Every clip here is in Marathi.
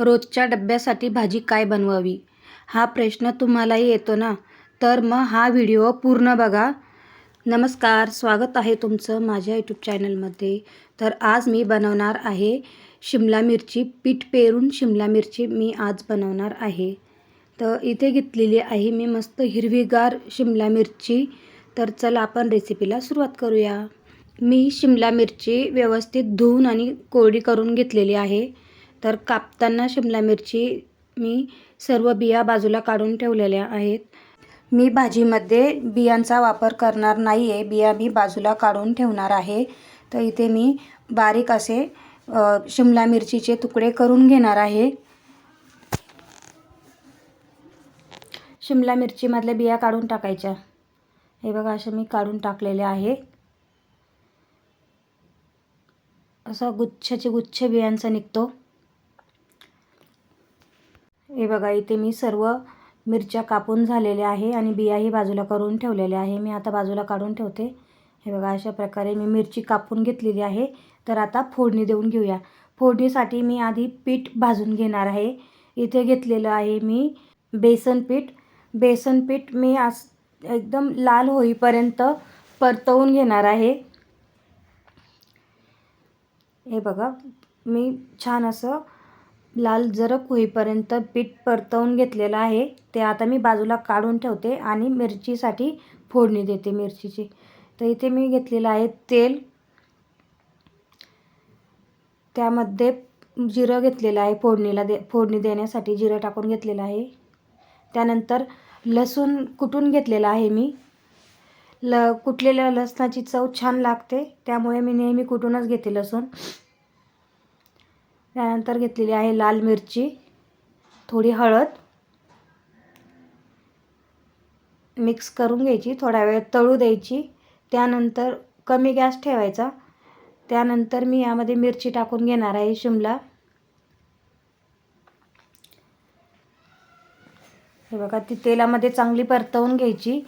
रोजच्या डब्यासाठी भाजी काय बनवावी हा प्रश्न तुम्हालाही येतो ना, तर मग हा व्हिडिओ पूर्ण बघा. नमस्कार, स्वागत आहे तुमचं माझ्या यूट्यूब चॅनलमध्ये. तर आज मी बनवणार आहे शिमला मिरची, पीठ पेरून शिमला मिरची मी आज बनवणार आहे. तर इथे घेतलेली आहे मी मस्त हिरवीगार शिमला मिरची. तर चला आपण रेसिपीला सुरुवात करूया. मी शिमला मिरची व्यवस्थित धुवून आणि कोरडी करून घेतलेली आहे. तर कापताना शिमला मिरची मी सर्व बिया बाजूला काढून ठेवलेल्या आहेत. मी भाजीमध्ये बियांचा वापर करणार नाही आहे, बिया मी बाजूला काढून ठेवणार आहे. तर इथे मी बारीक असे शिमला मिरचीचे तुकडे करून घेणार आहे. शिमला मिरचीमधल्या बिया काढून टाकायच्या. हे बघा, असे मी काढून टाकलेले आहे. असा गुच्छाचे गुच्छ बियांचा निघतो. हे बघा, इथे मी सर्व मिरच्या कापून झालेल्या आहे आणि बियाही बाजूला करून ठेवलेल्या आहे. मी आता बाजूला काढून ठेवते. हे बघा, अशा प्रकारे मी मिरची कापून घेतलेली आहे. तर आता फोडणी देऊन घेऊया. फोडणीसाठी मी आधी पीठ भाजून घेणार आहे. इथे घेतलेलं आहे मी बेसन पीठ. बेसन पीठ मी एकदम लाल होईपर्यंत परतवून घेणार आहे. हे बघा, मी छान असं लाल जरक होईपर्यंत पीठ परतवून घेतलेलं आहे. ते आता मी बाजूला काढून ठेवते आणि मिरचीसाठी फोडणी देते मिरचीची. तर इथे मी घेतलेलं आहे तेल. त्यामध्ये जिरं घेतलेलं आहे, फोडणी देण्यासाठी जिरं टाकून घेतलेलं आहे. त्यानंतर लसूण कुटून घेतलेला आहे मी. कुटलेल्या लसणाची चव छान लागते, त्यामुळे मी नेहमी कुटूनच घेते लसूण. त्यानंतर घेतलेली आहे लाल मिरची, थोडी हळद मिक्स करून घ्यायची, थोडा वेळ तळू द्यायची. त्यानंतर कमी गॅस ठेवायचा. त्यानंतर मी यामध्ये मिरची टाकून घेणार आहे शिमला. हे बघा, ती तेलामध्ये चांगली परतवून घ्यायची.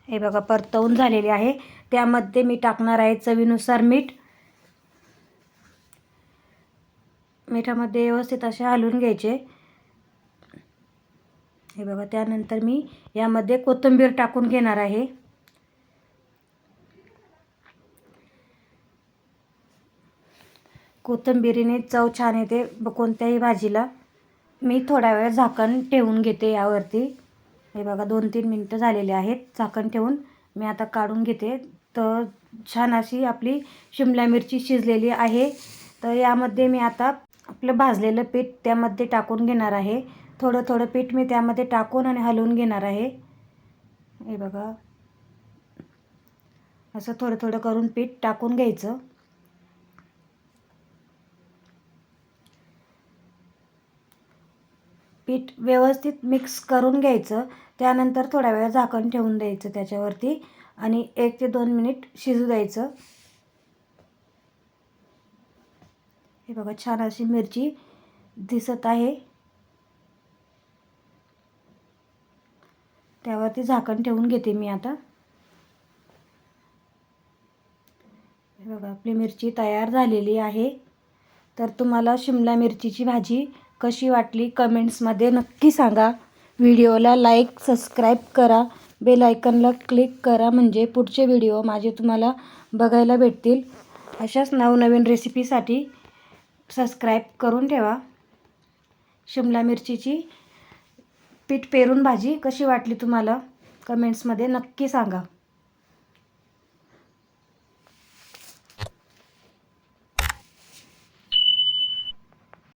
हे बघा, परतवून झालेली आहे. त्यामध्ये मी टाकणार आहे चवीनुसार मीठ. मिठामध्ये व्यवस्थित असे हलवून घ्यायचे. हे बघा, त्यानंतर मी यामध्ये कोथिंबीर टाकून घेणार आहे. कोथिंबीरीने चव छान येते कोणत्याही भाजीला. मी थोडा वेळ झाकण ठेवून घेते यावरती. हे बघा, 2-3 मिनटं झालेले आहेत झाकण ठेवून. मी आता काढून घेते. तर छान अशी आपली शिमला मिरची शिजलेली आहे. तर यामध्ये मी आता आपलं भाजलेलं पीठ त्यामध्ये टाकून घेणार आहे. थोडं थोडं पीठ मी त्यामध्ये टाकून आणि हलवून घेणार आहे. हे बघा, असं थोडं थोडं करून पीठ टाकून घ्यायचं. पीठ व्यवस्थित मिक्स करून घ्यायचं. त्यानंतर थोडा वेळ झाकण ठेवून द्यायचं त्याच्यावरती आणि 1 ते 2 मिनिट शिजू द्यायचं. हे बघा, छान अशी मिरची दिसत आहे. त्यावरती झाकण ठेवून घेते मी आता. हे बघा, आपली मिरची तयार झालेली आहे. तर तुम्हाला शिमला मिरचीची भाजी कशी वाटली कमेंट्समध्ये नक्की सांगा. व्हिडिओला लाईक, सबस्क्राईब करा, बेल आयकॉनला क्लिक करा, म्हणजे पुढचे व्हिडिओ माझे तुम्हाला बघायला भेटतील. अशाच नवनवीन रेसिपीसाठी सबस्क्राईब करून ठेवा. शिमला मिरचीची पीठ पेरून भाजी कशी वाटली तुम्हाला कमेंट्समध्ये नक्की सांगा.